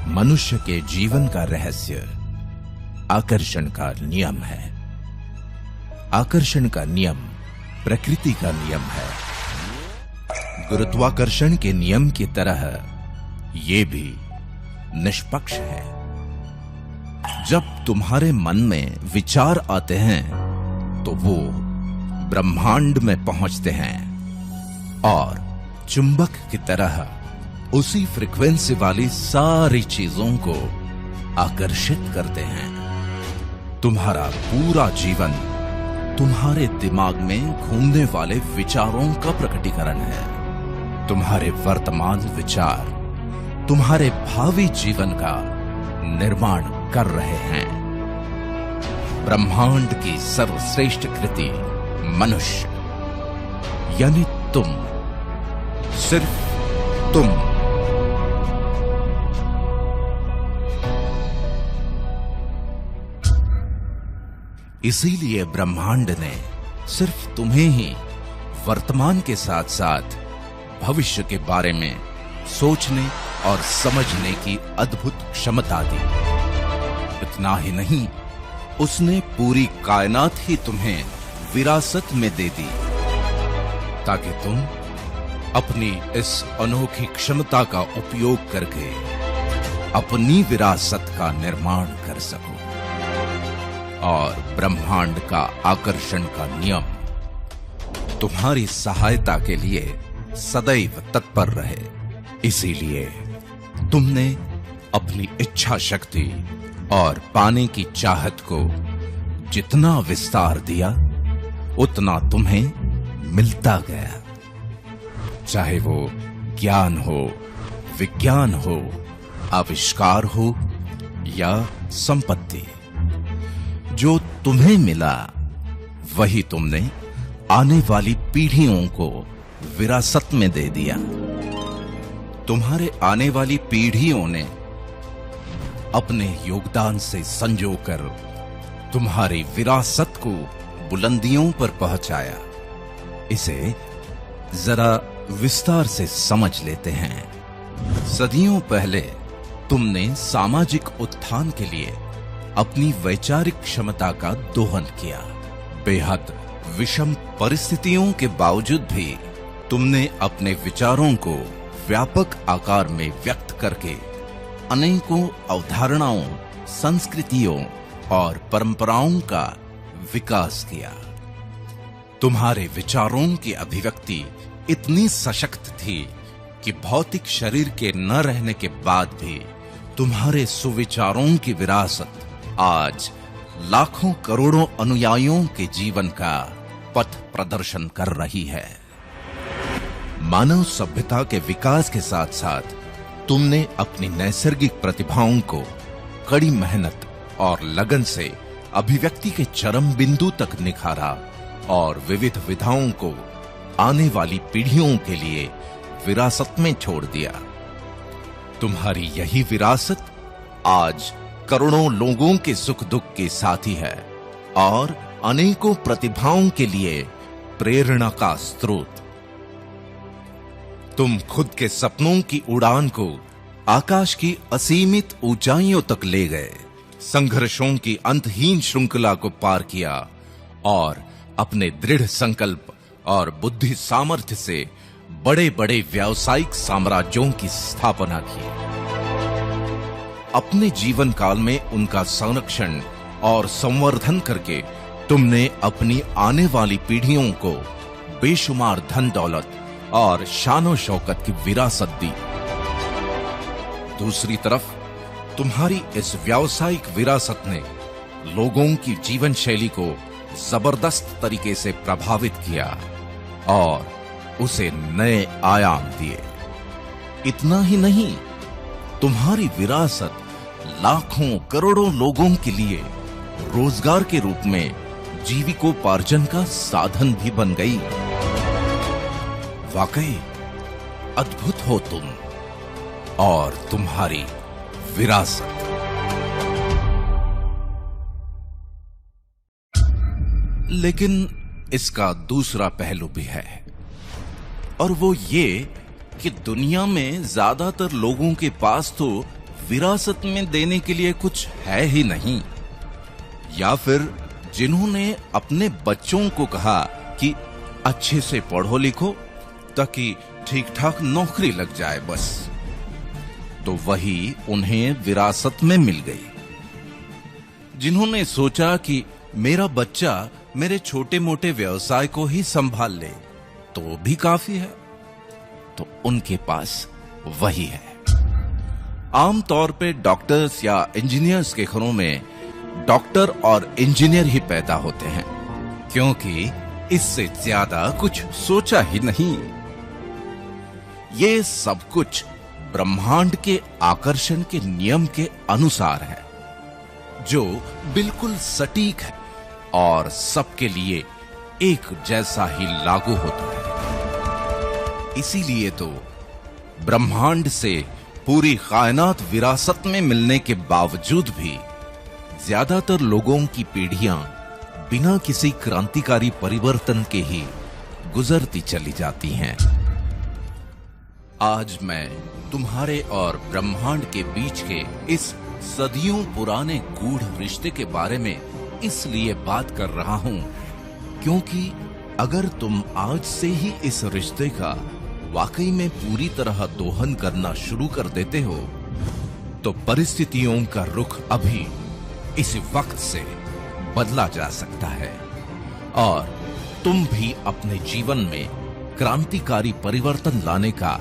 मनुष्य के जीवन का रहस्य आकर्षण का नियम है। आकर्षण का नियम प्रकृति का नियम है। गुरुत्वाकर्षण के नियम की तरह ये भी निष्पक्ष है। जब तुम्हारे मन में विचार आते हैं तो वो ब्रह्मांड में पहुंचते हैं और चुंबक की तरह उसी फ्रीक्वेंसी वाली सारी चीजों को आकर्षित करते हैं। तुम्हारा पूरा जीवन तुम्हारे दिमाग में घूमने वाले विचारों का प्रकटीकरण है। तुम्हारे वर्तमान विचार तुम्हारे भावी जीवन का निर्माण कर रहे हैं। ब्रह्मांड की सर्वश्रेष्ठ कृति मनुष्य यानी तुम, सिर्फ तुम। इसीलिए ब्रह्मांड ने सिर्फ तुम्हें ही वर्तमान के साथ साथ भविष्य के बारे में सोचने और समझने की अद्भुत क्षमता दी। इतना ही नहीं, उसने पूरी कायनात ही तुम्हें विरासत में दे दी ताकि तुम अपनी इस अनोखी क्षमता का उपयोग करके अपनी विरासत का निर्माण कर सको। और ब्रह्मांड का आकर्षण का नियम तुम्हारी सहायता के लिए सदैव तत्पर रहे। इसीलिए तुमने अपनी इच्छा शक्ति और पाने की चाहत को जितना विस्तार दिया उतना तुम्हें मिलता गया। चाहे वो ज्ञान हो, विज्ञान हो, आविष्कार हो या संपत्ति, जो तुम्हें मिला वही तुमने आने वाली पीढ़ियों को विरासत में दे दिया। तुम्हारे आने वाली पीढ़ियों ने अपने योगदान से संजोकर तुम्हारी विरासत को बुलंदियों पर पहुंचाया। इसे जरा विस्तार से समझ लेते हैं। सदियों पहले तुमने सामाजिक उत्थान के लिए अपनी वैचारिक क्षमता का दोहन किया। बेहद विषम परिस्थितियों के बावजूद भी तुमने अपने विचारों को व्यापक आकार में व्यक्त करके अनेकों अवधारणाओं, संस्कृतियों और परंपराओं का विकास किया। तुम्हारे विचारों की अभिव्यक्ति इतनी सशक्त थी कि भौतिक शरीर के न रहने के बाद भी तुम्हारे सुविचारों की विरासत आज लाखों करोड़ों अनुयायियों के जीवन का पथ प्रदर्शन कर रही है। मानव सभ्यता के विकास के साथ साथ तुमने अपनी नैसर्गिक प्रतिभाओं को कड़ी मेहनत और लगन से अभिव्यक्ति के चरम बिंदु तक निखारा और विविध विधाओं को आने वाली पीढ़ियों के लिए विरासत में छोड़ दिया। तुम्हारी यही विरासत आज करोड़ों लोगों के सुख दुख के साथी है और अनेकों प्रतिभाओं के लिए प्रेरणा का स्रोत। तुम खुद के सपनों की उड़ान को आकाश की असीमित ऊंचाइयों तक ले गए, संघर्षों की अंतहीन श्रृंखला को पार किया और अपने दृढ़ संकल्प और बुद्धि सामर्थ्य से बड़े बड़े व्यावसायिक साम्राज्यों की स्थापना की। अपने जीवन काल में उनका संरक्षण और संवर्धन करके तुमने अपनी आने वाली पीढ़ियों को बेशुमार धन दौलत और शानो शौकत की विरासत दी। दूसरी तरफ तुम्हारी इस व्यावसायिक विरासत ने लोगों की जीवन शैली को जबरदस्त तरीके से प्रभावित किया और उसे नए आयाम दिए। इतना ही नहीं, तुम्हारी विरासत लाखों करोड़ों लोगों के लिए रोजगार के रूप में जीविकोपार्जन का साधन भी बन गई। वाकई अद्भुत हो तुम और तुम्हारी विरासत। लेकिन इसका दूसरा पहलू भी है और वो ये कि दुनिया में ज्यादातर लोगों के पास तो विरासत में देने के लिए कुछ है ही नहीं, या फिर जिन्होंने अपने बच्चों को कहा कि अच्छे से पढ़ो लिखो ताकि ठीक ठाक नौकरी लग जाए बस, तो वही उन्हें विरासत में मिल गई। जिन्होंने सोचा कि मेरा बच्चा मेरे छोटे मोटे व्यवसाय को ही संभाल ले तो भी काफी है, तो उनके पास वही है। आमतौर पे डॉक्टर्स या इंजीनियर्स के घरों में डॉक्टर और इंजीनियर ही पैदा होते हैं, क्योंकि इससे ज्यादा कुछ सोचा ही नहीं। ये सब कुछ ब्रह्मांड के आकर्षण के नियम के अनुसार है, जो बिल्कुल सटीक है और सबके लिए एक जैसा ही लागू होता है। इसीलिए तो ब्रह्मांड से पूरी कायनात विरासत में मिलने के बावजूद भी ज्यादातर लोगों की पीढ़ियां बिना किसी क्रांतिकारी परिवर्तन के ही गुजरती चली जाती हैं। आज मैं तुम्हारे और ब्रह्मांड के बीच के इस सदियों पुराने गूढ़ रिश्ते के बारे में इसलिए बात कर रहा हूं क्योंकि अगर तुम आज से ही इस रिश्ते का वाकई में पूरी तरह दोहन करना शुरू कर देते हो, तो परिस्थितियों का रुख अभी इस वक्त से बदला जा सकता है और तुम भी अपने जीवन में क्रांतिकारी परिवर्तन लाने का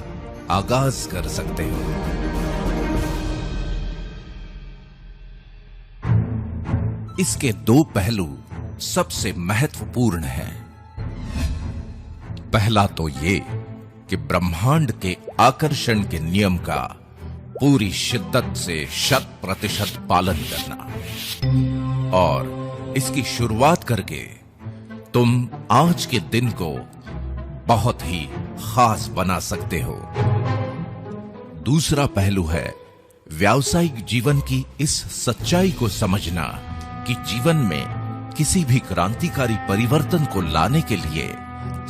आगाज कर सकते हो। इसके दो पहलू सबसे महत्वपूर्ण हैं। पहला तो ये कि ब्रह्मांड के आकर्षण के नियम का पूरी शिद्दत से 100% पालन करना, और इसकी शुरुआत करके तुम आज के दिन को बहुत ही खास बना सकते हो। दूसरा पहलू है व्यावसायिक जीवन की इस सच्चाई को समझना कि जीवन में किसी भी क्रांतिकारी परिवर्तन को लाने के लिए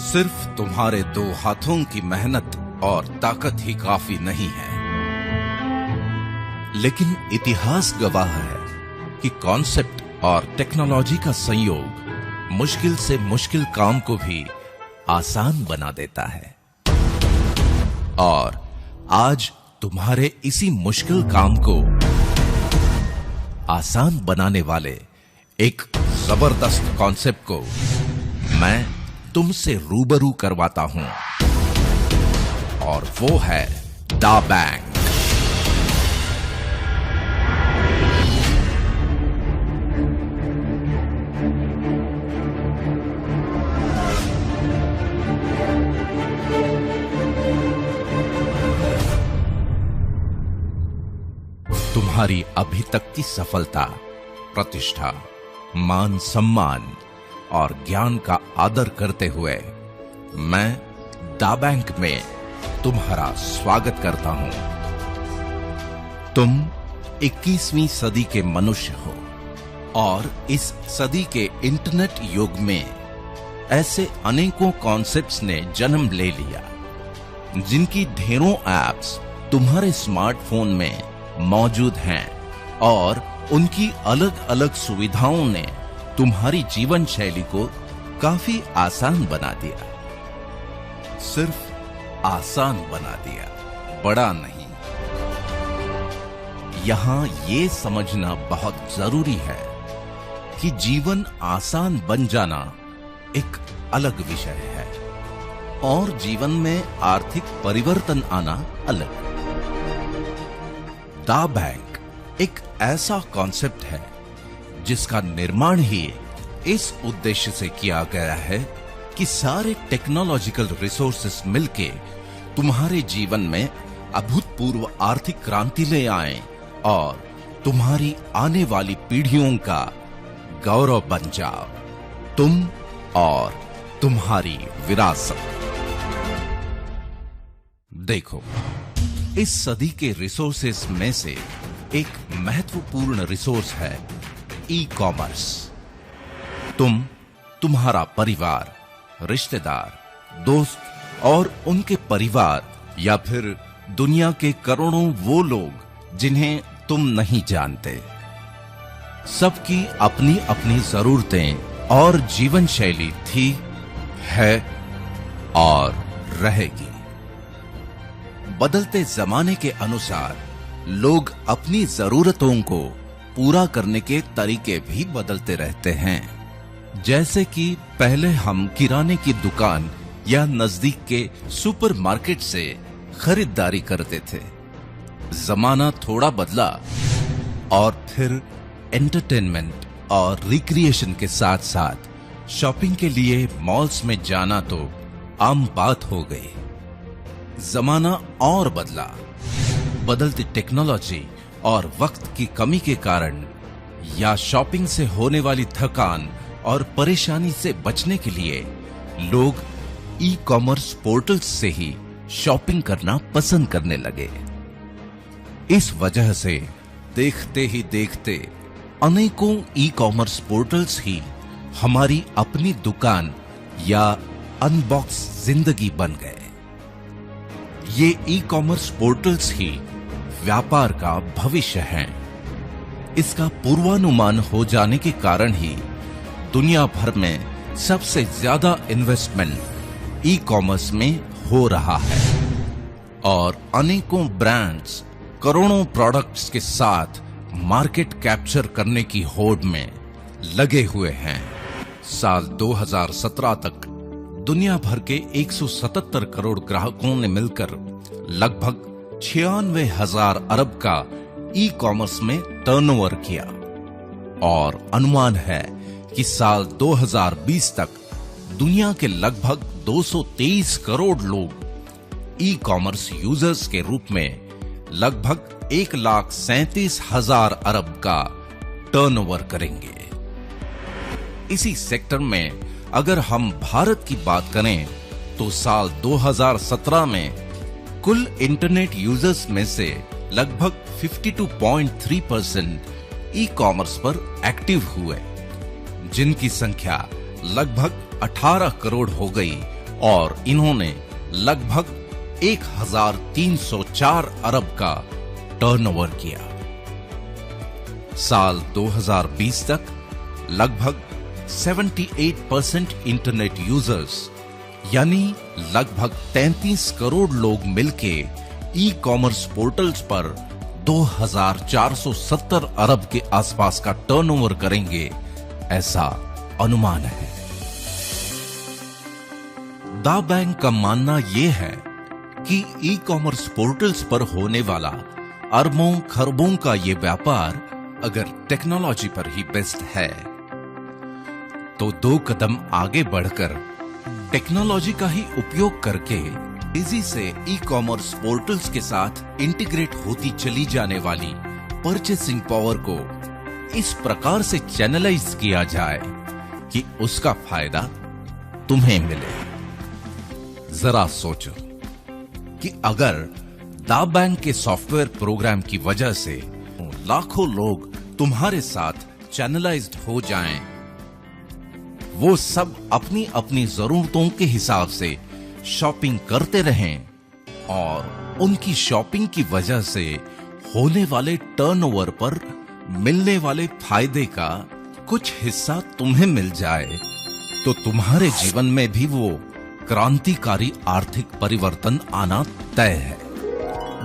सिर्फ तुम्हारे दो हाथों की मेहनत और ताकत ही काफी नहीं है, लेकिन इतिहास गवाह है कि कॉन्सेप्ट और टेक्नोलॉजी का संयोग मुश्किल से मुश्किल काम को भी आसान बना देता है। और आज तुम्हारे इसी मुश्किल काम को आसान बनाने वाले एक जबरदस्त कॉन्सेप्ट को मैं तुमसे रूबरू करवाता हूं, और वो है दा बैंक। तुम्हारी अभी तक की सफलता, प्रतिष्ठा, मान सम्मान और ज्ञान का आदर करते हुए मैं दा बैंक में तुम्हारा स्वागत करता हूं। तुम 21वीं सदी के मनुष्य हो और इस सदी के इंटरनेट युग में ऐसे अनेकों कॉन्सेप्ट्स ने जन्म ले लिया, जिनकी ढेरों एप्स तुम्हारे स्मार्टफोन में मौजूद हैं, और उनकी अलग अलग सुविधाओं ने तुम्हारी जीवन शैली को काफी आसान बना दिया। सिर्फ आसान बना दिया, बड़ा नहीं। यहां ये समझना बहुत जरूरी है कि जीवन आसान बन जाना एक अलग विषय है और जीवन में आर्थिक परिवर्तन आना अलग। दा बैंक एक ऐसा कॉन्सेप्ट है जिसका निर्माण ही इस उद्देश्य से किया गया है कि सारे टेक्नोलॉजिकल रिसोर्सेस मिलके तुम्हारे जीवन में अभूतपूर्व आर्थिक क्रांति ले आएं और तुम्हारी आने वाली पीढ़ियों का गौरव बन जाओ, तुम और तुम्हारी विरासत। देखो, इस सदी के रिसोर्सेस में से एक महत्वपूर्ण रिसोर्स है ई कॉमर्स। तुम, तुम्हारा परिवार, रिश्तेदार, दोस्त और उनके परिवार, या फिर दुनिया के करोड़ों वो लोग जिन्हें तुम नहीं जानते। सबकी अपनी अपनी जरूरतें और जीवन शैली थी, है और रहेगी। बदलते जमाने के अनुसार लोग अपनी जरूरतों को पूरा करने के तरीके भी बदलते रहते हैं। जैसे कि पहले हम किराने की दुकान या नजदीक के सुपरमार्केट से खरीदारी करते थे। जमाना थोड़ा बदला और फिर एंटरटेनमेंट और रिक्रिएशन के साथ साथ शॉपिंग के लिए मॉल्स में जाना तो आम बात हो गई। जमाना और बदला। बदलती टेक्नोलॉजी और वक्त की कमी के कारण या शॉपिंग से होने वाली थकान और परेशानी से बचने के लिए लोग ई कॉमर्स पोर्टल्स से ही शॉपिंग करना पसंद करने लगे। इस वजह से देखते ही देखते अनेकों ई कॉमर्स पोर्टल्स ही हमारी अपनी दुकान या अनबॉक्स जिंदगी बन गए। ये ई कॉमर्स पोर्टल्स ही व्यापार का भविष्य हैं। इसका पूर्वानुमान हो जाने के कारण ही दुनिया भर में सबसे ज्यादा इन्वेस्टमेंट ई कॉमर्स में हो रहा है और अनेकों ब्रांड्स करोड़ों प्रोडक्ट्स के साथ मार्केट कैप्चर करने की होड़ में लगे हुए हैं। साल 2017 तक दुनिया भर के 177 करोड़ ग्राहकों ने मिलकर लगभग 96,000 अरब का ई कॉमर्स में टर्नओवर किया और अनुमान है कि साल 2020 तक दुनिया के लगभग 223 करोड़ लोग ई कॉमर्स यूजर्स के रूप में लगभग 1,37,000 अरब का टर्नओवर करेंगे। इसी सेक्टर में अगर हम भारत की बात करें तो साल 2017 में कुल इंटरनेट यूजर्स में से लगभग 52.3% ई कॉमर्स पर एक्टिव हुए, जिनकी संख्या लगभग 18 करोड़ हो गई और इन्होंने लगभग 1,304 अरब का टर्नओवर किया। साल 2020 तक लगभग 78% इंटरनेट यूजर्स यानी लगभग 33 करोड़ लोग मिलके ई कॉमर्स पोर्टल्स पर 2,470 अरब के आसपास का टर्नओवर करेंगे, ऐसा अनुमान है। दा बैंक का मानना यह है कि ई कॉमर्स पोर्टल्स पर होने वाला अरबों खरबों का ये व्यापार अगर टेक्नोलॉजी पर ही बेस्ड है तो 2 कदम आगे बढ़कर टेक्नोलॉजी का ही उपयोग करके तेजी से ई कॉमर्स पोर्टल्स के साथ इंटीग्रेट होती चली जाने वाली परचेसिंग पावर को इस प्रकार से चैनलाइज किया जाए कि उसका फायदा तुम्हें मिले। जरा सोचो कि अगर दा बैंक के सॉफ्टवेयर प्रोग्राम की वजह से लाखों लोग तुम्हारे साथ चैनलाइज्ड हो जाएं, वो सब अपनी अपनी जरूरतों के हिसाब से शॉपिंग करते रहें और उनकी शॉपिंग की वजह से होने वाले टर्नओवर पर मिलने वाले फायदे का कुछ हिस्सा तुम्हें मिल जाए, तो तुम्हारे जीवन में भी वो क्रांतिकारी आर्थिक परिवर्तन आना तय है।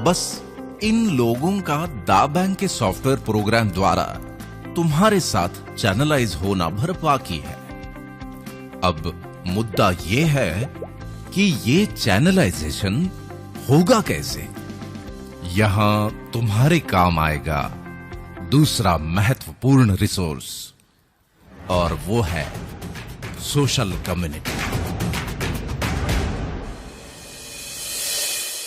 बस इन लोगों का दा बैंक के सॉफ्टवेयर प्रोग्राम द्वारा तुम्हारे साथ चैनलाइज होना भर बाकी है। अब मुद्दा ये है कि ये चैनलाइजेशन होगा कैसे। यहां तुम्हारे काम आएगा दूसरा महत्वपूर्ण रिसोर्स और वो है सोशल कम्युनिटी।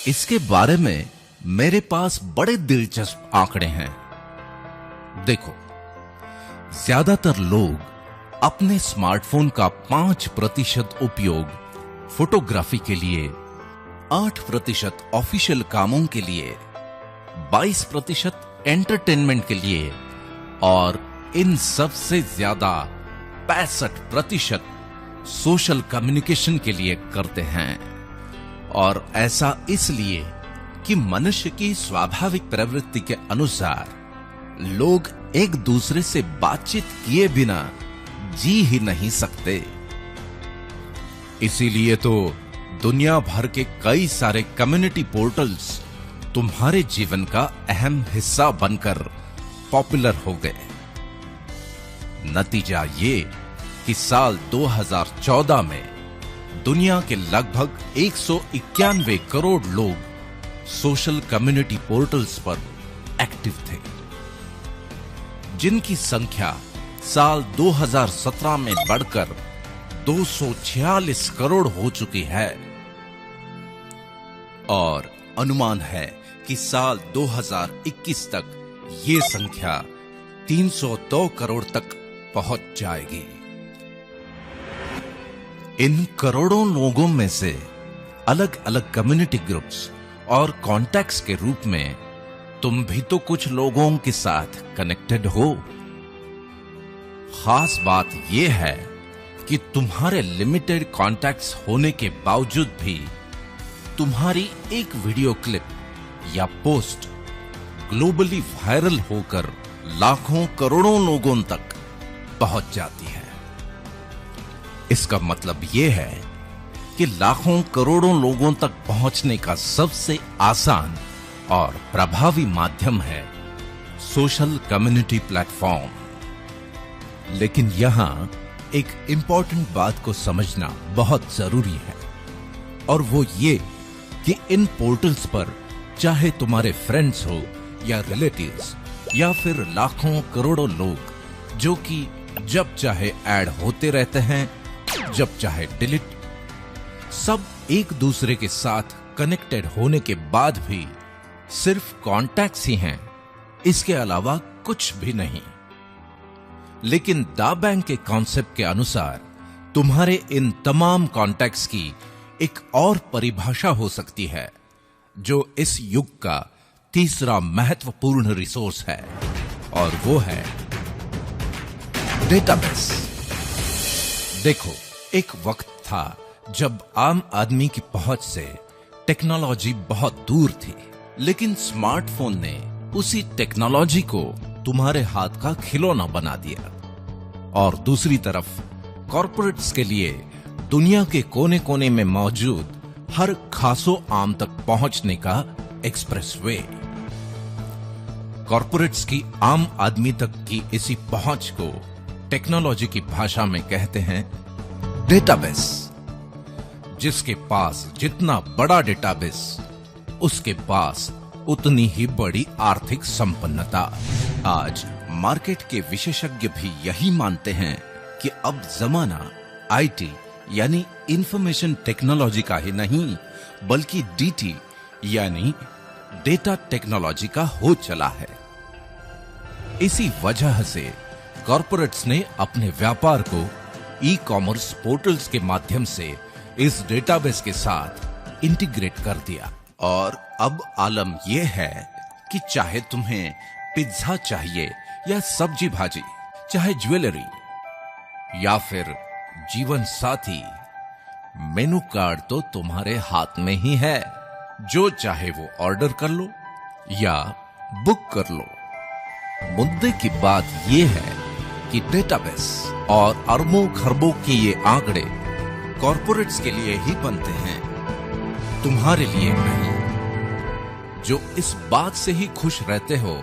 इसके बारे में मेरे पास बड़े दिलचस्प आंकड़े हैं। देखो, ज्यादातर लोग अपने स्मार्टफोन का 5% उपयोग फोटोग्राफी के लिए, 8% ऑफिशियल कामों के लिए, 22% एंटरटेनमेंट के लिए और इन सब से ज्यादा 65% सोशल कम्युनिकेशन के लिए करते हैं। और ऐसा इसलिए कि मनुष्य की स्वाभाविक प्रवृत्ति के अनुसार लोग एक दूसरे से बातचीत किए बिना जी ही नहीं सकते। इसीलिए तो दुनिया भर के कई सारे कम्युनिटी पोर्टल्स तुम्हारे जीवन का अहम हिस्सा बनकर पॉपुलर हो गए। नतीजा ये कि साल 2014 में दुनिया के लगभग 191 करोड़ लोग सोशल कम्युनिटी पोर्टल्स पर एक्टिव थे, जिनकी संख्या साल 2017 में बढ़कर 246 करोड़ हो चुकी है और अनुमान है कि साल 2021 तक ये संख्या 302 करोड़ तक पहुंच जाएगी। इन करोड़ों लोगों में से अलग अलग कम्युनिटी ग्रुप्स और कॉन्टैक्ट्स के रूप में तुम भी तो कुछ लोगों के साथ कनेक्टेड हो। खास बात यह है कि तुम्हारे लिमिटेड कॉन्टैक्ट्स होने के बावजूद भी तुम्हारी एक वीडियो क्लिप या पोस्ट ग्लोबली वायरल होकर लाखों करोड़ों लोगों तक पहुंच जाती है। इसका मतलब यह है कि लाखों करोड़ों लोगों तक पहुंचने का सबसे आसान और प्रभावी माध्यम है सोशल कम्युनिटी प्लेटफॉर्म। लेकिन यहां एक इंपॉर्टेंट बात को समझना बहुत जरूरी है, और वो ये कि इन पोर्टल्स पर चाहे तुम्हारे फ्रेंड्स हो या रिलेटिव्स या फिर लाखों करोड़ों लोग जो कि जब चाहे ऐड होते रहते हैं, जब चाहे डिलीट, सब एक दूसरे के साथ कनेक्टेड होने के बाद भी सिर्फ कॉन्टैक्ट्स ही हैं, इसके अलावा कुछ भी नहीं। लेकिन दा बैंक के कॉन्सेप्ट के अनुसार तुम्हारे इन तमाम कॉन्टैक्ट्स की एक और परिभाषा हो सकती है, जो इस युग का तीसरा महत्वपूर्ण रिसोर्स है, और वो है डेटाबेस। देखो, एक वक्त था जब आम आदमी की पहुंच से टेक्नोलॉजी बहुत दूर थी, लेकिन स्मार्टफोन ने उसी टेक्नोलॉजी को तुम्हारे हाथ का खिलौना बना दिया। और दूसरी तरफ कॉर्पोरेट्स के लिए दुनिया के कोने कोने में मौजूद हर खासो आम तक पहुंचने का एक्सप्रेसवे। कॉर्पोरेट्स की आम आदमी तक की इसी पहुंच को टेक्नोलॉजी की भाषा में कहते हैं डेटाबेस। जिसके पास जितना बड़ा डेटाबेस, उसके पास उतनी ही बड़ी आर्थिक संपन्नता। आज मार्केट के विशेषज्ञ भी यही मानते हैं कि अब जमाना आईटी यानी इंफॉर्मेशन टेक्नोलॉजी का ही नहीं, बल्कि डीटी यानी डेटा टेक्नोलॉजी का हो चला है। इसी वजह से कॉर्पोरेट्स ने अपने व्यापार को ई कॉमर्स पोर्टल्स के माध्यम से इस डेटाबेस के साथ इंटीग्रेट कर दिया। और अब आलम यह है कि चाहे तुम्हें पिज्जा चाहिए या सब्जी भाजी, चाहे ज्वेलरी या फिर जीवन साथी, मेनू कार्ड तो तुम्हारे हाथ में ही है। जो चाहे वो ऑर्डर कर लो या बुक कर लो। मुद्दे की बात यह है कि डेटाबेस और अरबों खरबों के ये आंकड़े कॉर्पोरेट्स के लिए ही बनते हैं, तुम्हारे लिए नहीं। जो इस बात से ही खुश रहते हो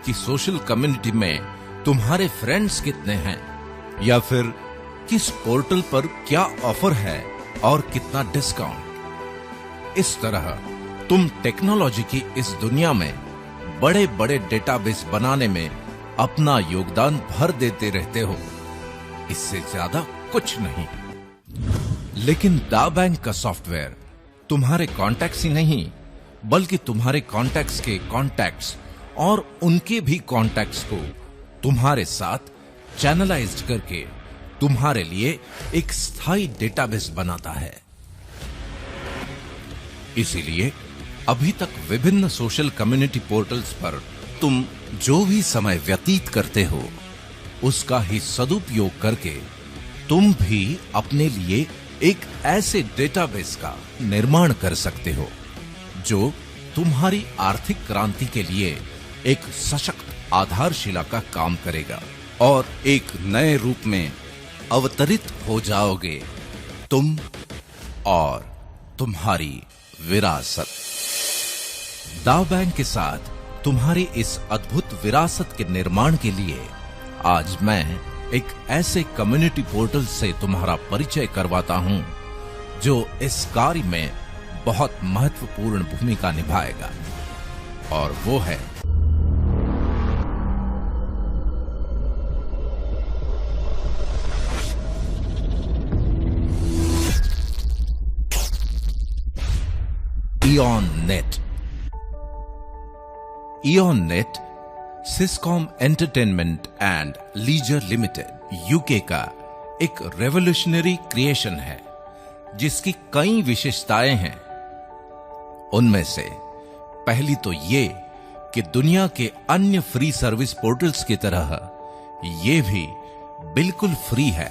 कि सोशल कम्युनिटी में तुम्हारे फ्रेंड्स कितने हैं, या फिर किस पोर्टल पर क्या ऑफर है और कितना डिस्काउंट। इस तरह तुम टेक्नोलॉजी की इस दुनिया में बड़े बड़े डेटाबेस बनाने में अपना योगदान भर देते रहते हो, इससे ज्यादा कुछ नहीं। लेकिन दा बैंक का सॉफ्टवेयर तुम्हारे कॉन्टैक्ट्स ही नहीं, बल्कि तुम्हारे कॉन्टैक्ट्स के कॉन्टैक्ट्स और उनके भी कॉन्टैक्ट्स को तुम्हारे साथ चैनलाइज्ड करके तुम्हारे लिए एक स्थायी डेटाबेस बनाता है। इसीलिए अभी तक विभिन्न सोशल कम्युनिटी पोर्टल्स पर तुम जो भी समय व्यतीत करते हो, उसका ही सदुपयोग करके तुम भी अपने लिए एक ऐसे डेटाबेस का निर्माण कर सकते हो जो तुम्हारी आर्थिक क्रांति के लिए एक सशक्त आधारशिला का काम करेगा और एक नए रूप में अवतरित हो जाओगे तुम और तुम्हारी विरासत। दाव बैंक के साथ तुम्हारी इस अद्भुत विरासत के निर्माण के लिए आज मैं एक ऐसे कम्युनिटी पोर्टल से तुम्हारा परिचय करवाता हूं जो इस कार्य में बहुत महत्वपूर्ण भूमिका निभाएगा, और वो है Eon Net. Eon Net Syscom entertainment and leisure limited UK का एक रेवोल्यूशनरी क्रिएशन है जिसकी कई विशेषताएं हैं। उनमें से पहली तो ये कि दुनिया के अन्य फ्री सर्विस पोर्टल्स की तरह ये भी बिल्कुल फ्री है।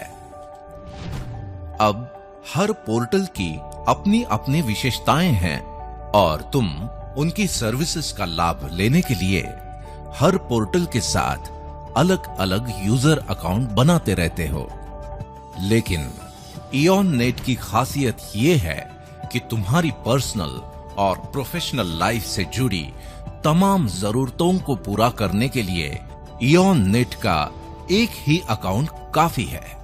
अब हर पोर्टल की अपनी अपनी विशेषताएं हैं और तुम उनकी सर्विसेज का लाभ लेने के लिए हर पोर्टल के साथ अलग अलग यूजर अकाउंट बनाते रहते हो। लेकिन इयॉन नेट की खासियत यह है कि तुम्हारी पर्सनल और प्रोफेशनल लाइफ से जुड़ी तमाम जरूरतों को पूरा करने के लिए इयॉन नेट का एक ही अकाउंट काफी है।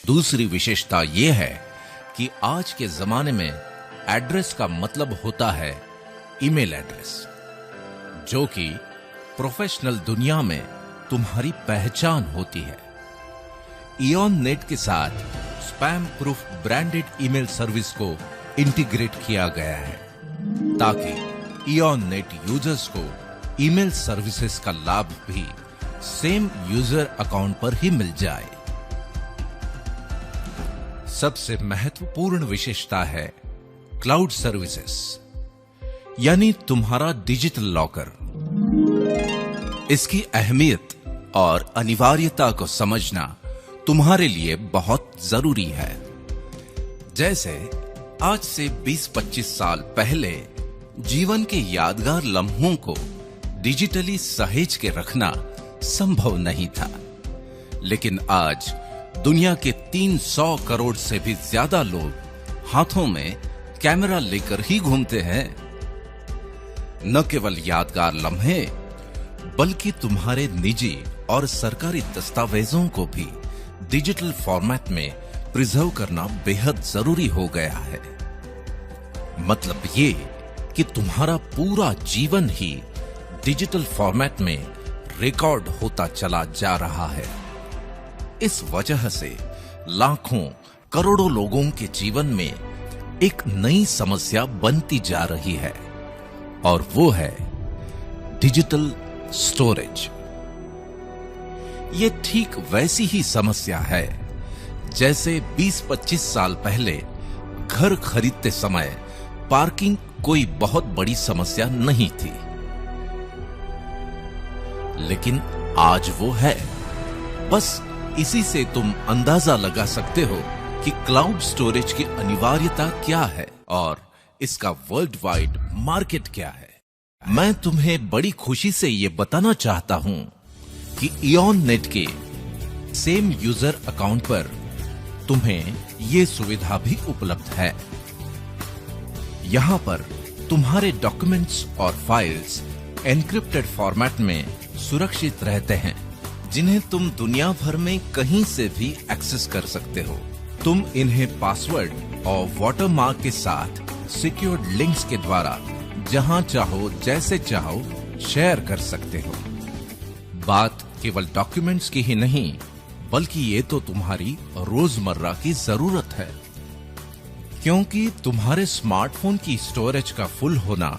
दूसरी विशेषता यह है कि आज के जमाने में एड्रेस का मतलब होता है ईमेल एड्रेस, जो कि प्रोफेशनल दुनिया में तुम्हारी पहचान होती है। इयॉन नेट के साथ spam proof branded email service को इंटीग्रेट किया गया है ताकि इयॉन नेट यूजर्स को ईमेल सर्विसेज का लाभ भी सेम यूजर अकाउंट पर ही मिल जाए। सबसे महत्वपूर्ण विशेषता है क्लाउड सर्विसेज, यानी तुम्हारा डिजिटल लॉकर। इसकी अहमियत और अनिवार्यता को समझना तुम्हारे लिए बहुत जरूरी है। जैसे आज से 20-25 साल पहले जीवन के यादगार लम्हों को डिजिटली सहेज के रखना संभव नहीं था, लेकिन आज दुनिया के 300 करोड़ से भी ज्यादा लोग हाथों में कैमरा लेकर ही घूमते हैं। न केवल यादगार लम्हे बल्कि तुम्हारे निजी और सरकारी दस्तावेजों को भी डिजिटल फॉर्मेट में प्रिजर्व करना बेहद जरूरी हो गया है। मतलब ये कि तुम्हारा पूरा जीवन ही डिजिटल फॉर्मेट में रिकॉर्ड होता चला जा रहा है। इस वजह से लाखों करोड़ों लोगों के जीवन में एक नई समस्या बनती जा रही है, और वो है डिजिटल स्टोरेज। ये ठीक वैसी ही समस्या है जैसे 20-25 साल पहले घर खरीदते समय पार्किंग कोई बहुत बड़ी समस्या नहीं थी, लेकिन आज वो है। बस इसी से तुम अंदाजा लगा सकते हो कि क्लाउड स्टोरेज की अनिवार्यता क्या है और इसका वर्ल्ड वाइड मार्केट क्या है। मैं तुम्हें बड़ी खुशी से ये बताना चाहता हूं कि इयॉन नेट के सेम यूजर अकाउंट पर तुम्हें ये सुविधा भी उपलब्ध है। यहां पर तुम्हारे डॉक्यूमेंट्स और फाइल्स एन्क्रिप्टेड फॉर्मेट में सुरक्षित रहते हैं, जिन्हें तुम दुनिया भर में कहीं से भी एक्सेस कर सकते हो। तुम इन्हें पासवर्ड और वाटरमार्क के साथ सिक्योर्ड लिंक्स के द्वारा जहां चाहो जैसे चाहो शेयर कर सकते हो। बात केवल डॉक्यूमेंट्स की ही नहीं, बल्कि ये तो तुम्हारी रोजमर्रा की जरूरत है, क्योंकि तुम्हारे स्मार्टफोन की स्टोरेज का फुल होना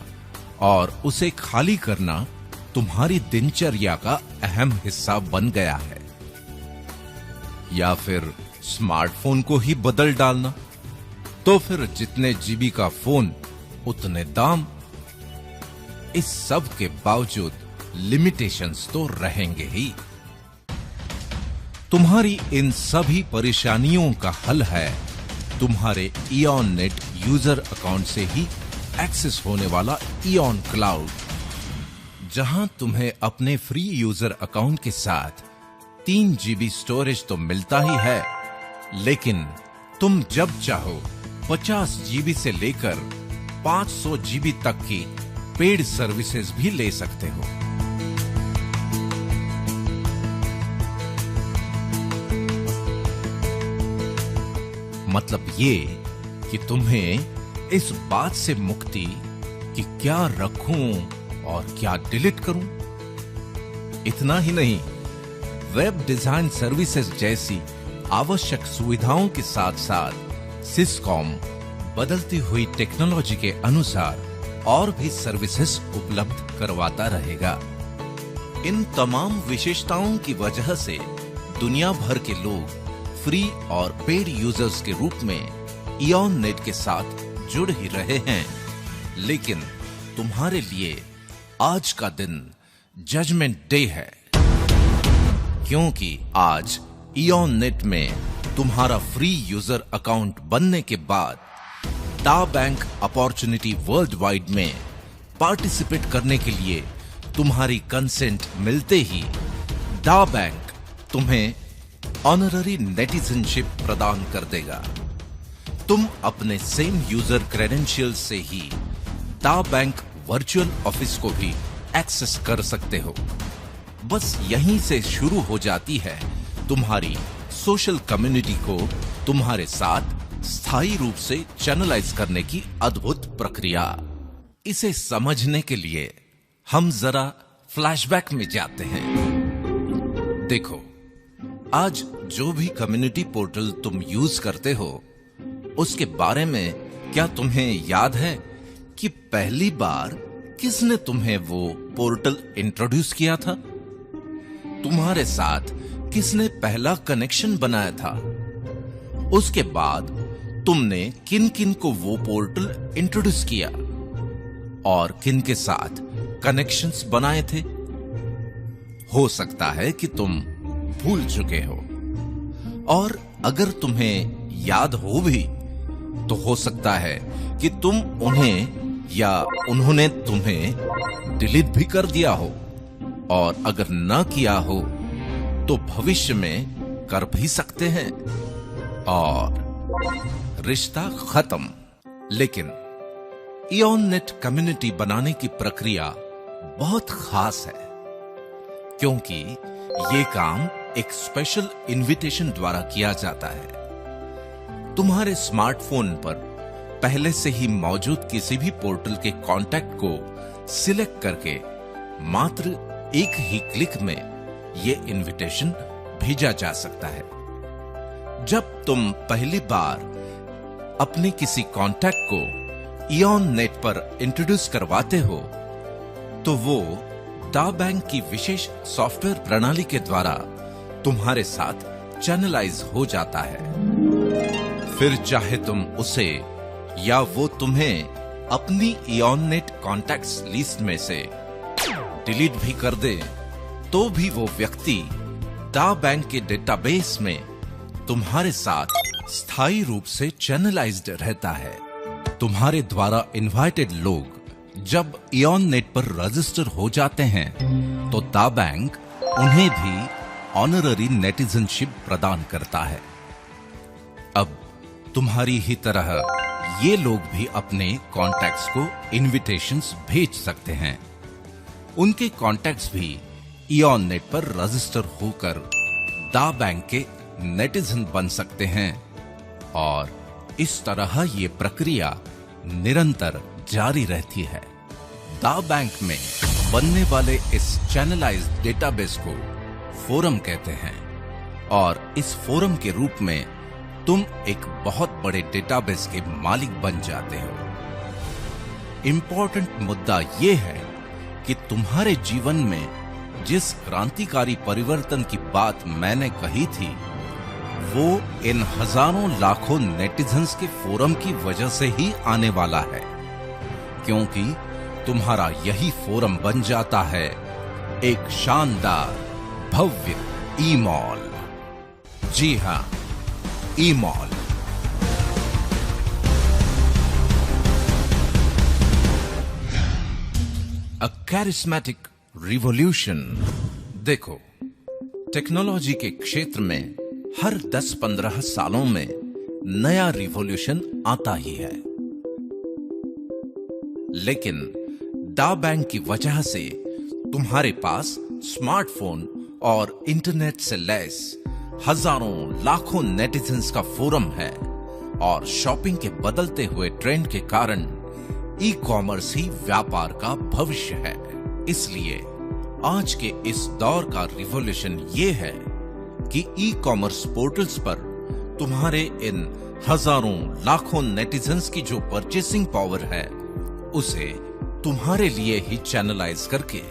और उसे खाली करना तुम्हारी दिनचर्या का अहम हिस्सा बन गया है। या फिर स्मार्टफोन को ही बदल डालना, तो फिर जितने जीबी का फोन उतने दाम। इस सब के बावजूद लिमिटेशंस तो रहेंगे ही। तुम्हारी इन सभी परेशानियों का हल है तुम्हारे इयॉन नेट यूजर अकाउंट से ही एक्सेस होने वाला इयॉन क्लाउड, जहां तुम्हें अपने फ्री यूजर अकाउंट के साथ 3 GB स्टोरेज तो मिलता ही है, लेकिन तुम जब चाहो 50 GB से लेकर 500 GB तक की पेड सर्विसेज भी ले सकते हो। मतलब ये कि तुम्हें इस बात से मुक्ति कि क्या रखूं और क्या डिलीट करूं। इतना ही नहीं, वेब डिजाइन सर्विसेज जैसी आवश्यक सुविधाओं के साथ साथ सिस्कॉम बदलती हुई टेक्नोलॉजी के अनुसार और भी सर्विसेज उपलब्ध करवाता रहेगा। इन तमाम विशेषताओं की वजह से दुनिया भर के लोग फ्री और पेड यूजर्स के रूप में इयॉन नेट के साथ जुड़ ही रहे हैं। लेकिन तुम्हारे लिए आज का दिन जजमेंट डे है, क्योंकि आज इयॉन नेट में तुम्हारा फ्री यूजर अकाउंट बनने के बाद डा बैंक अपॉर्चुनिटी वर्ल्ड वाइड में पार्टिसिपेट करने के लिए तुम्हारी कंसेंट मिलते ही डा बैंक तुम्हें ऑनररी नेटिजनशिप प्रदान कर देगा। तुम अपने सेम यूजर क्रेडेंशियल से ही डा बैंक वर्चुअल ऑफिस को भी एक्सेस कर सकते हो। बस यहीं से शुरू हो जाती है तुम्हारी सोशल कम्युनिटी को तुम्हारे साथ स्थायी रूप से चैनलाइज करने की अद्भुत प्रक्रिया। इसे समझने के लिए हम जरा फ्लैशबैक में जाते हैं। देखो, आज जो भी कम्युनिटी पोर्टल तुम यूज करते हो, उसके बारे में क्या तुम्हें याद है कि पहली बार किसने तुम्हें वो पोर्टल इंट्रोड्यूस किया था? तुम्हारे साथ किसने पहला कनेक्शन बनाया था? उसके बाद तुमने किन किन को वो पोर्टल इंट्रोड्यूस किया और किन के साथ कनेक्शंस बनाए थे? हो सकता है कि तुम भूल चुके हो, और अगर तुम्हें याद हो भी तो हो सकता है कि तुम उन्हें या उन्होंने तुम्हें डिलीट भी कर दिया हो, और अगर न किया हो तो भविष्य में कर भी सकते हैं और रिश्ता खत्म। लेकिन इयॉन नेट कम्युनिटी बनाने की प्रक्रिया बहुत खास है, क्योंकि ये काम एक स्पेशल इनविटेशन द्वारा किया जाता है। तुम्हारे स्मार्टफोन पर पहले से ही मौजूद किसी भी पोर्टल के कॉन्टैक्ट को सिलेक्ट करके मात्र एक ही क्लिक में ये इनविटेशन भेजा जा सकता है। जब तुम पहली बार अपने किसी कॉन्टैक्ट को इयॉन नेट पर इंट्रोड्यूस करवाते हो, तो वो डा बैंक की विशेष सॉफ्टवेयर प्रणाली के द्वारा तुम्हारे साथ चैनलाइज हो जाता है। फिर चाहे तुम उसे या वो तुम्हें अपनी इयॉन नेट कॉन्टैक्ट्स लिस्ट में से डिलीट भी कर दे, तो भी वो व्यक्ति डा बैंक के डेटाबेस में तुम्हारे साथ स्थायी रूप से चैनलाइज्ड रहता है। तुम्हारे द्वारा इनवाइटेड लोग जब इयॉन नेट पर रजिस्टर हो जाते हैं, तो डा बैंक उन्हें भी ऑनररी नेटिजनशिप प्रदान करता है। अब तुम्हारी ही तरह ये लोग भी अपने कॉन्टैक्ट्स को इनविटेशंस भेज सकते हैं। उनके कॉन्टैक्ट्स भी इयॉन नेट पर रजिस्टर होकर डा बैंक के नेटिजन बन सकते हैं और इस तरह ये प्रक्रिया निरंतर जारी रहती है। दा बैंक में बनने वाले इस चैनलाइज्ड डेटाबेस को फोरम कहते हैं और इस फोरम के रूप में तुम एक बहुत बड़े डेटाबेस के मालिक बन जाते हो। इंपॉर्टेंट मुद्दा यह है कि तुम्हारे जीवन में जिस क्रांतिकारी परिवर्तन की बात मैंने कही थी वो इन हजारों लाखों नेटिजन्स के फोरम की वजह से ही आने वाला है, क्योंकि तुम्हारा यही फोरम बन जाता है एक शानदार भव्य ई-मॉल। जी हां, ई-मॉल। अ कैरिस्मेटिक रिवॉल्यूशन। देखो, टेक्नोलॉजी के क्षेत्र में हर 10-15 सालों में नया रिवॉल्यूशन आता ही है, लेकिन दा बैंक की वजह से तुम्हारे पास स्मार्टफोन और इंटरनेट से लैस हजारों लाखों नेटिजन्स का फोरम है और शॉपिंग के बदलते हुए ट्रेंड के कारण ई कॉमर्स ही व्यापार का भविष्य है। इसलिए आज के इस दौर का रिवॉल्यूशन ये है कि ई कॉमर्स पोर्टल्स पर तुम्हारे इन हजारों लाखों नेटिजन्स की जो परचेसिंग पावर है उसे तुम्हारे लिए ही चैनलाइज करके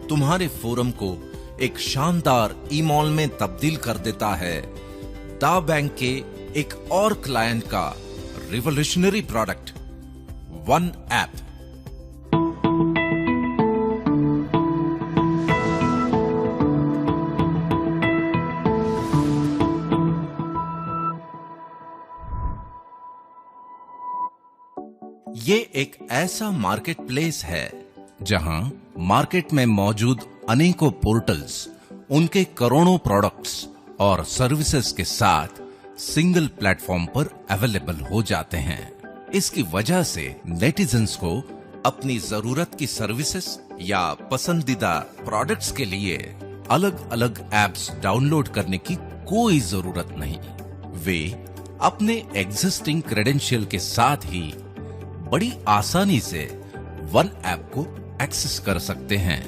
तुम्हारे फोरम को एक शानदार ई-मॉल में तब्दील कर देता है दा बैंक के एक और क्लाइंट का रिवॉल्यूशनरी प्रोडक्ट वन ऐप। ये एक ऐसा मार्केट प्लेस है जहां मार्केट में मौजूद अनेकों पोर्टल्स उनके करोड़ों प्रोडक्ट्स और सर्विसेज के साथ सिंगल प्लेटफॉर्म पर अवेलेबल हो जाते हैं। इसकी वजह से नेटिजन्स को अपनी जरूरत की सर्विसेज या पसंदीदा प्रोडक्ट्स के लिए अलग अलग ऐप्स डाउनलोड करने की कोई जरूरत नहीं। वे अपने एग्जिस्टिंग क्रेडेंशियल के साथ ही बड़ी आसानी से वन ऐप को एक्सेस कर सकते हैं।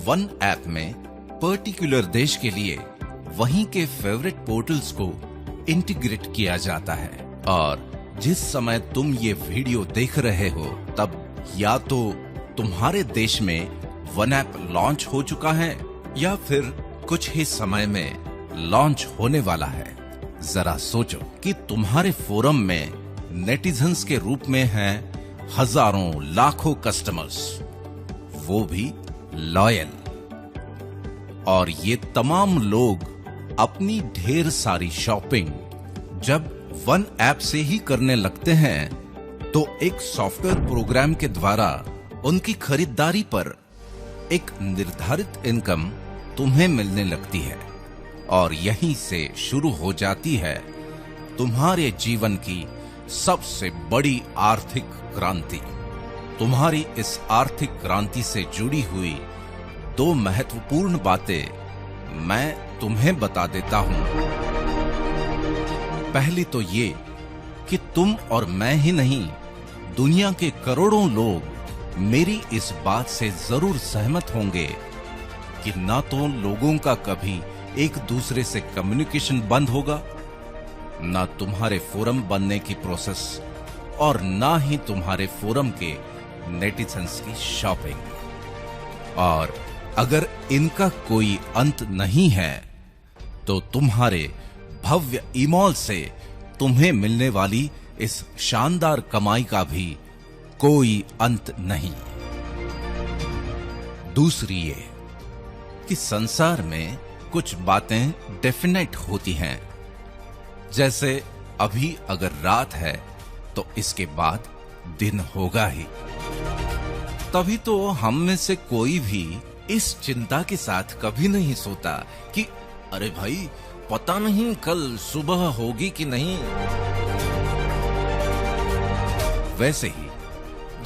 वन ऐप में पर्टिकुलर देश के लिए वहीं के फेवरेट पोर्टल्स को इंटीग्रेट किया जाता है और जिस समय तुम ये वीडियो देख रहे हो तब या तो तुम्हारे देश में वन ऐप लॉन्च हो चुका है या फिर कुछ ही समय में लॉन्च होने वाला है। जरा सोचो कि तुम्हारे फोरम में नेटिजन्स के रूप में हैं हजारों लाखों कस्टमर्स, वो भी लॉयल, और ये तमाम लोग अपनी ढेर सारी शॉपिंग जब वन ऐप से ही करने लगते हैं तो एक सॉफ्टवेयर प्रोग्राम के द्वारा उनकी खरीदारी पर एक निर्धारित इनकम तुम्हें मिलने लगती है और यहीं से शुरू हो जाती है तुम्हारे जीवन की सबसे बड़ी आर्थिक क्रांति। तुम्हारी इस आर्थिक क्रांति से जुड़ी हुई दो महत्वपूर्ण बातें मैं तुम्हें बता देता हूं। पहली तो ये कि तुम और मैं ही नहीं, दुनिया के करोड़ों लोग मेरी इस बात से जरूर सहमत होंगे कि ना तो लोगों का कभी एक दूसरे से कम्युनिकेशन बंद होगा, ना तुम्हारे फोरम बनने की प्रोसेस और ना ही तुम्हारे फोरम के नेटिजन्स की शॉपिंग। और अगर इनका कोई अंत नहीं है तो तुम्हारे भव्य ई-मॉल से तुम्हें मिलने वाली इस शानदार कमाई का भी कोई अंत नहीं। दूसरी ये कि संसार में कुछ बातें डेफिनेट होती हैं, जैसे अभी अगर रात है तो इसके बाद दिन होगा ही। तभी तो हम में से कोई भी इस चिंता के साथ कभी नहीं सोता कि अरे भाई पता नहीं कल सुबह होगी कि नहीं। वैसे ही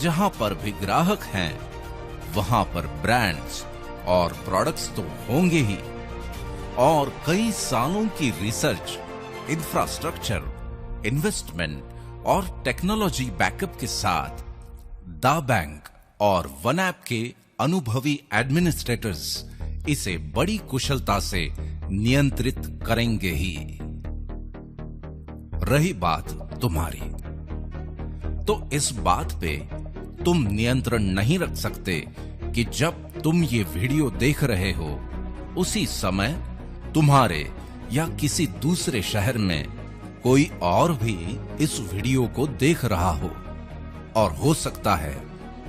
जहां पर भी ग्राहक हैं वहां पर ब्रांड्स और प्रोडक्ट्स तो होंगे ही, और कई सालों की रिसर्च, इंफ्रास्ट्रक्चर, इन्वेस्टमेंट और टेक्नोलॉजी बैकअप के साथ दा बैंक और वन ऐप के अनुभवी एडमिनिस्ट्रेटर्स इसे बड़ी कुशलता से नियंत्रित करेंगे ही। रही बात तुम्हारी, तो इस बात पे तुम नियंत्रण नहीं रख सकते कि जब तुम ये वीडियो देख रहे हो उसी समय तुम्हारे या किसी दूसरे शहर में कोई और भी इस वीडियो को देख रहा हो, और हो सकता है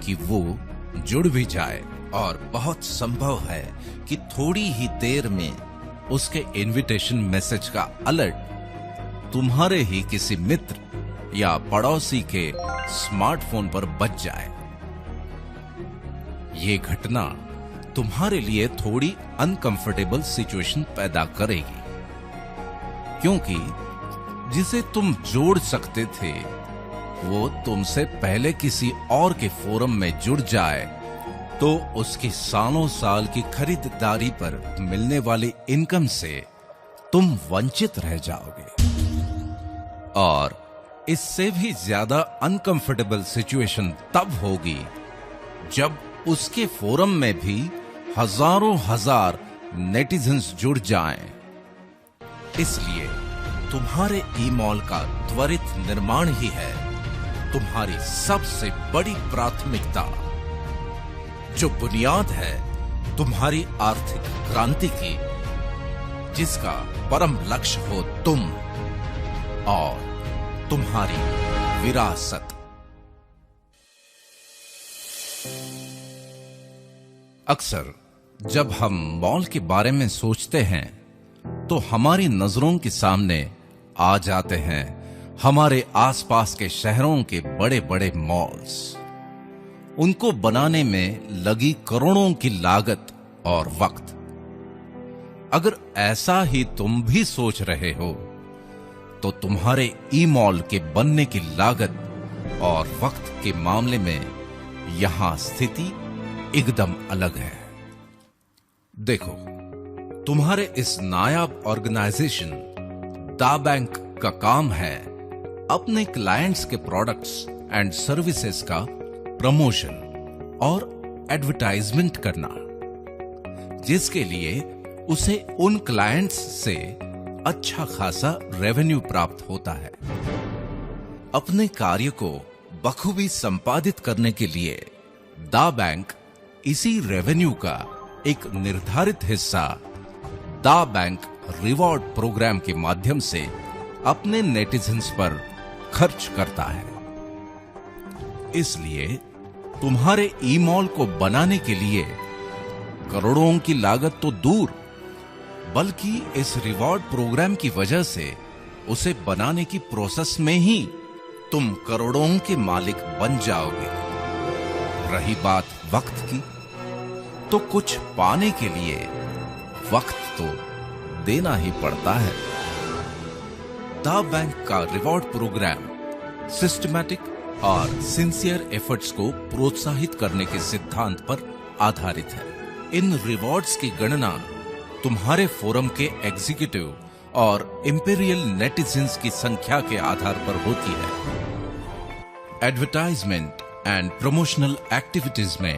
कि वो जुड़ भी जाए, और बहुत संभव है कि थोड़ी ही देर में उसके इनविटेशन मैसेज का अलर्ट तुम्हारे ही किसी मित्र या पड़ोसी के स्मार्टफोन पर बज जाए। ये घटना तुम्हारे लिए थोड़ी अनकंफर्टेबल सिचुएशन पैदा करेगी, क्योंकि जिसे तुम जोड़ सकते थे वो तुमसे पहले किसी और के फोरम में जुड़ जाए तो उसकी सालों साल की खरीदारी पर मिलने वाली इनकम से तुम वंचित रह जाओगे। और इससे भी ज्यादा अनकंफर्टेबल सिचुएशन तब होगी जब उसके फोरम में भी हजारों हजार नेटिजन्स जुड़ जाएं। इसलिए तुम्हारे ई-मॉल का त्वरित निर्माण ही है तुम्हारी सबसे बड़ी प्राथमिकता, जो बुनियाद है तुम्हारी आर्थिक क्रांति की, जिसका परम लक्ष्य हो तुम और तुम्हारी विरासत। अक्सर जब हम मॉल के बारे में सोचते हैं तो हमारी नजरों के सामने आ जाते हैं हमारे आसपास के शहरों के बड़े बड़े मॉल्स, उनको बनाने में लगी करोड़ों की लागत और वक्त। अगर ऐसा ही तुम भी सोच रहे हो तो तुम्हारे ई-मॉल के बनने की लागत और वक्त के मामले में यहां स्थिति एकदम अलग है। देखो, तुम्हारे इस नायाब ऑर्गेनाइजेशन दा बैंक का काम है अपने क्लाइंट्स के प्रोडक्ट्स एंड सर्विसेज का प्रमोशन और एडवर्टाइजमेंट करना, जिसके लिए उसे उन क्लाइंट्स से अच्छा खासा रेवेन्यू प्राप्त होता है। अपने कार्य को बखूबी संपादित करने के लिए दा बैंक इसी रेवेन्यू का एक निर्धारित हिस्सा दा बैंक रिवॉर्ड प्रोग्राम के माध्यम से अपने नेटिजन्स पर खर्च करता है। इसलिए तुम्हारे ई-मॉल को बनाने के लिए करोड़ों की लागत तो दूर, बल्कि इस रिवॉर्ड प्रोग्राम की वजह से उसे बनाने की प्रोसेस में ही तुम करोड़ों के मालिक बन जाओगे। रही बात वक्त की, तो कुछ पाने के लिए वक्त तो देना ही पड़ता है। दा बैंक का रिवॉर्ड प्रोग्राम सिस्टमैटिक और सिंसियर एफर्ट्स को प्रोत्साहित करने के सिद्धांत पर आधारित है। इन रिवॉर्ड्स की गणना तुम्हारे फोरम के एग्जीक्यूटिव और इंपीरियल नेटिजन्स की संख्या के आधार पर होती है। एडवर्टाइजमेंट एंड प्रमोशनल एक्टिविटीज में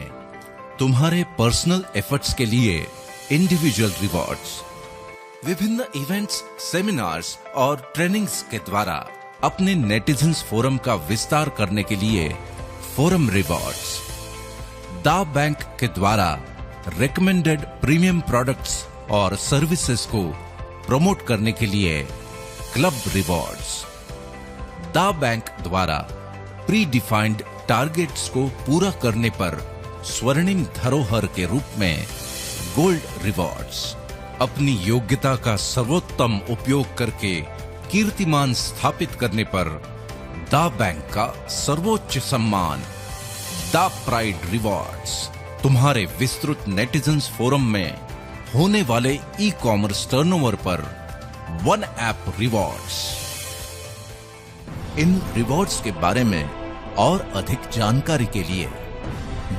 तुम्हारे पर्सनल एफर्ट्स के लिए इंडिविजुअल रिवॉर्ड्स, विभिन्न इवेंट्स, सेमिनार्स और ट्रेनिंग्स के द्वारा अपने नेटिजन्स फोरम का विस्तार करने के लिए फोरम रिवॉर्ड्स, दा बैंक के द्वारा रिकमेंडेड प्रीमियम प्रोडक्ट्स और सर्विसेज को प्रमोट करने के लिए क्लब रिवॉर्ड्स, दा बैंक द्वारा प्री डिफाइंड टारगेट्स को पूरा करने पर स्वर्णिम धरोहर के रूप में गोल्ड रिवॉर्ड्स, अपनी योग्यता का सर्वोत्तम उपयोग करके कीर्तिमान स्थापित करने पर दा बैंक का सर्वोच्च सम्मान दा प्राइड रिवॉर्ड्स, तुम्हारे विस्तृत नेटिजन्स फोरम में होने वाले ई कॉमर्स टर्नओवर पर वन ऐप रिवॉर्ड्स। इन रिवॉर्ड्स के बारे में और अधिक जानकारी के लिए,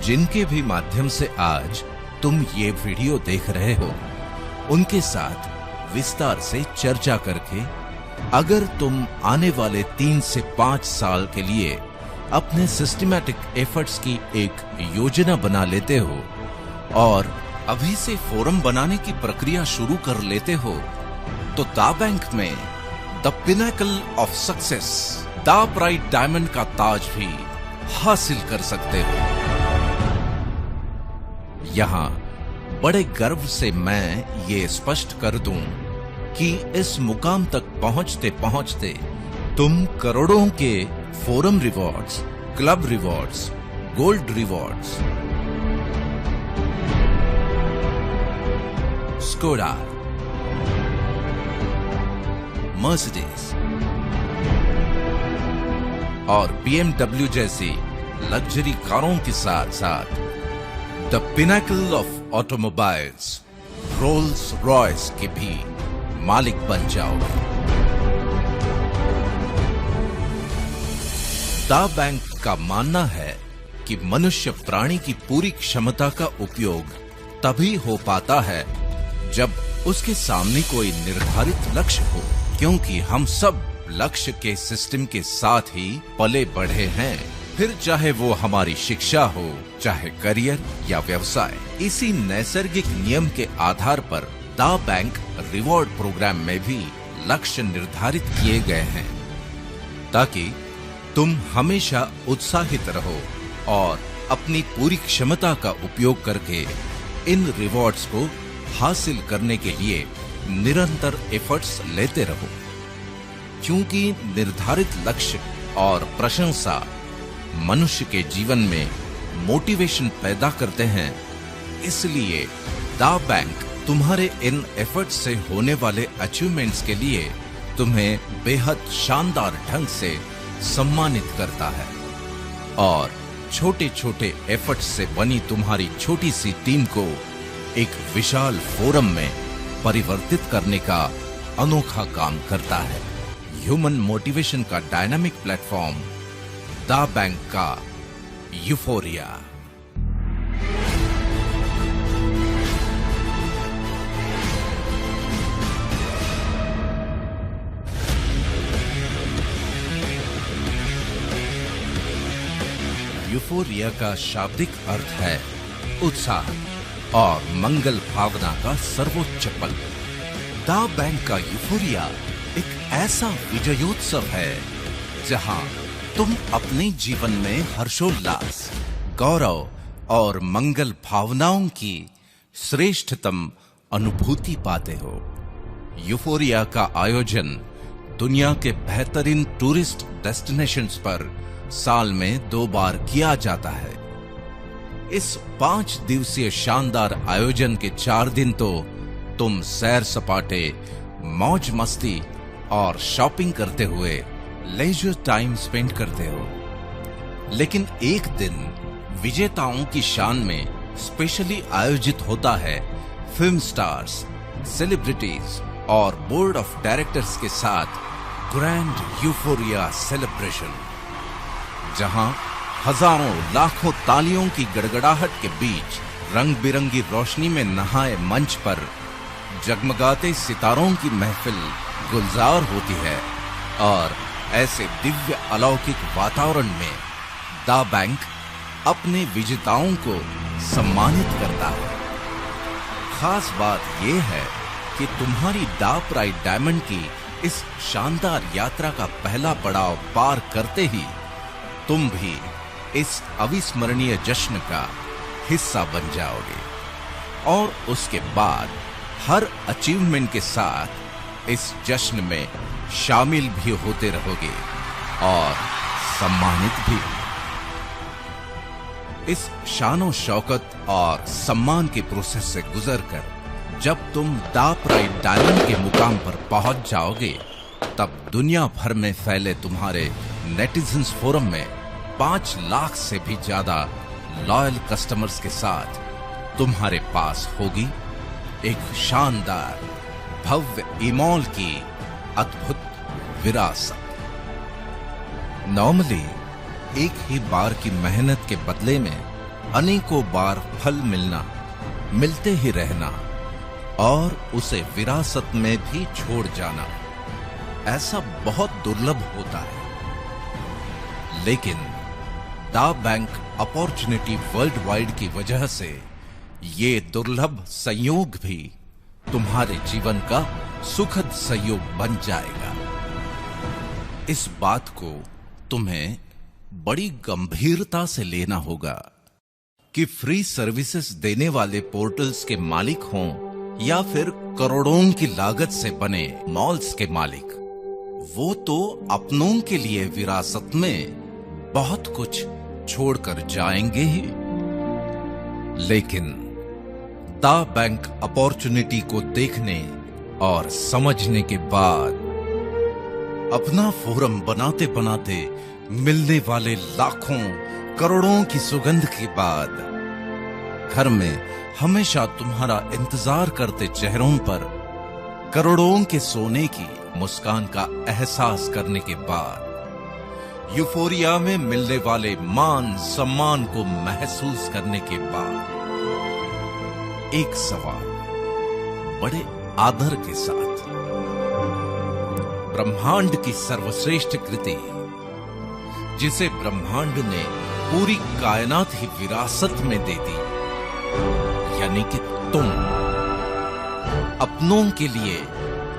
जिनके भी माध्यम से आज तुम ये वीडियो देख रहे हो, उनके साथ विस्तार से चर्चा करके अगर तुम आने वाले 3 से 5 साल के लिए अपने सिस्टमैटिक एफर्ट्स की एक योजना बना लेते हो और अभी से फोरम बनाने की प्रक्रिया शुरू कर लेते हो, तो दा बैंक में द पिनेकल ऑफ सक्सेस, दा प्राइड डायमंड का ताज भी हासिल कर सकते हो। यहां बड़े गर्व से मैं ये स्पष्ट कर दूं कि इस मुकाम तक पहुंचते पहुंचते तुम करोड़ों के forum rewards, club rewards, gold rewards, Skoda, Mercedes और BMW जैसी लग्जरी कारों के साथ साथ the pinnacle of automobiles, Rolls Royce के भी मालिक बन जाओगे। दा बैंक का मानना है कि मनुष्य प्राणी की पूरी क्षमता का उपयोग तभी हो पाता है जब उसके सामने कोई निर्धारित लक्ष्य हो, क्योंकि हम सब लक्ष्य के सिस्टम के साथ ही पले बढ़े हैं, फिर चाहे वो हमारी शिक्षा हो, चाहे करियर या व्यवसाय। इसी नैसर्गिक नियम के आधार पर दा बैंक रिवॉर्ड प्रोग्राम में भी लक्ष्य निर्धारित किए गए हैं ताकि तुम हमेशा उत्साहित रहो और अपनी पूरी क्षमता का उपयोग करके इन रिवॉर्ड्स को हासिल करने के लिए निरंतर एफर्ट्स लेते रहो। क्योंकि निर्धारित लक्ष्य और प्रशंसा मनुष्य के जीवन में मोटिवेशन पैदा करते हैं, इसलिए दा बैंक तुम्हारे इन एफर्ट्स से होने वाले अचीवमेंट्स के लिए तुम्हें बेहद शानदार ढंग से सम्मानित करता है और छोटे छोटे एफर्ट्स से बनी तुम्हारी छोटी सी टीम को एक विशाल फोरम में परिवर्तित करने का अनोखा काम करता है। ह्यूमन मोटिवेशन का डायनामिक प्लेटफॉर्म दा बैंक का यूफोरिया। यूफोरिया का शाब्दिक अर्थ है उत्साह और मंगल भावना का सर्वोच्च पल। दा बैंक का यूफोरिया एक ऐसा विजयोत्सव है जहां तुम अपने जीवन में हर्षोल्लास, गौरव और मंगल भावनाओं की श्रेष्ठतम अनुभूति पाते हो। यूफोरिया का आयोजन दुनिया के बेहतरीन टूरिस्ट डेस्टिनेशंस पर साल में 2 बार किया जाता है। इस 5 दिवसीय शानदार आयोजन के 4 दिन तो तुम सैर सपाटे, मौज मस्ती और शॉपिंग करते हुए लेजर टाइम स्पेंड करते हो, लेकिन एक दिन विजेताओं की शान में स्पेशली आयोजित होता है फिल्म स्टार्स, सेलिब्रिटीज और बोर्ड ऑफ डायरेक्टर्स के साथ ग्रैंड यूफोरिया सेलिब्रेशन, जहां हजारों लाखों तालियों की गड़गड़ाहट के बीच रंग बिरंगी रोशनी में नहाए मंच पर जगमगाते सितारों की महफिल गुलजार होती है और ऐसे दिव्य अलौकिक वातावरण में दा बैंक अपने विजेताओं को सम्मानित करता है। खास बात यह है कि तुम्हारी दा प्राइड डायमंड की इस शानदार यात्रा का पहला पड़ाव पार करते ही तुम भी इस अविस्मरणीय जश्न का हिस्सा बन जाओगे और उसके बाद हर अचीवमेंट के साथ इस जश्न में शामिल भी होते रहोगे और सम्मानित भी। इस शानो शौकत और सम्मान के प्रोसेस से गुजरकर जब तुम दा प्राइड डायमंड के मुकाम पर पहुंच जाओगे, तब दुनिया भर में फैले तुम्हारे नेटिजन्स फोरम में 5 लाख से भी ज्यादा लॉयल कस्टमर्स के साथ तुम्हारे पास होगी एक शानदार भव्य ईमॉल की अद्भुत विरासत। नॉर्मली एक ही बार की मेहनत के बदले में अनेकों बार फल मिलना, मिलते ही रहना और उसे विरासत में भी छोड़ जाना, ऐसा बहुत दुर्लभ होता है, लेकिन दा बैंक अपॉर्चुनिटी वर्ल्ड वाइड की वजह से ये दुर्लभ संयोग भी तुम्हारे जीवन का सुखद संयोग बन जाएगा। इस बात को तुम्हें बड़ी गंभीरता से लेना होगा कि फ्री सर्विसेज देने वाले पोर्टल्स के मालिक हों या फिर करोड़ों की लागत से बने मॉल्स के मालिक, वो तो अपनों के लिए विरासत में बहुत कुछ छोड़कर जाएंगे ही, लेकिन दा बैंक अपॉर्चुनिटी को देखने और समझने के बाद, अपना फोरम बनाते बनाते मिलने वाले लाखों करोड़ों की सुगंध के बाद, घर में हमेशा तुम्हारा इंतजार करते चेहरों पर करोड़ों के सोने की मुस्कान का एहसास करने के बाद, यूफोरिया में मिलने वाले मान सम्मान को महसूस करने के बाद, एक सवाल बड़े आदर के साथ, ब्रह्मांड की सर्वश्रेष्ठ कृति जिसे ब्रह्मांड ने पूरी कायनात ही विरासत में दे दी, यानी कि तुम अपनों के लिए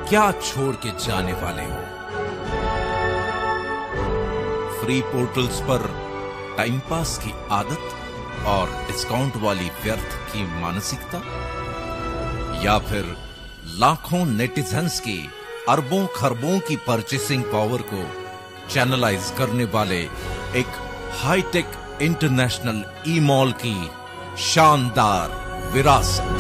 क्या छोड़ के जाने वाले हो? फ्री पोर्टल्स पर टाइम पास की आदत और डिस्काउंट वाली व्यर्थ की मानसिकता, या फिर लाखों नेटिजन्स की अरबों खरबों की परचेसिंग पावर को चैनलाइज करने वाले एक हाईटेक इंटरनेशनल ई मॉल की शानदार विरासत।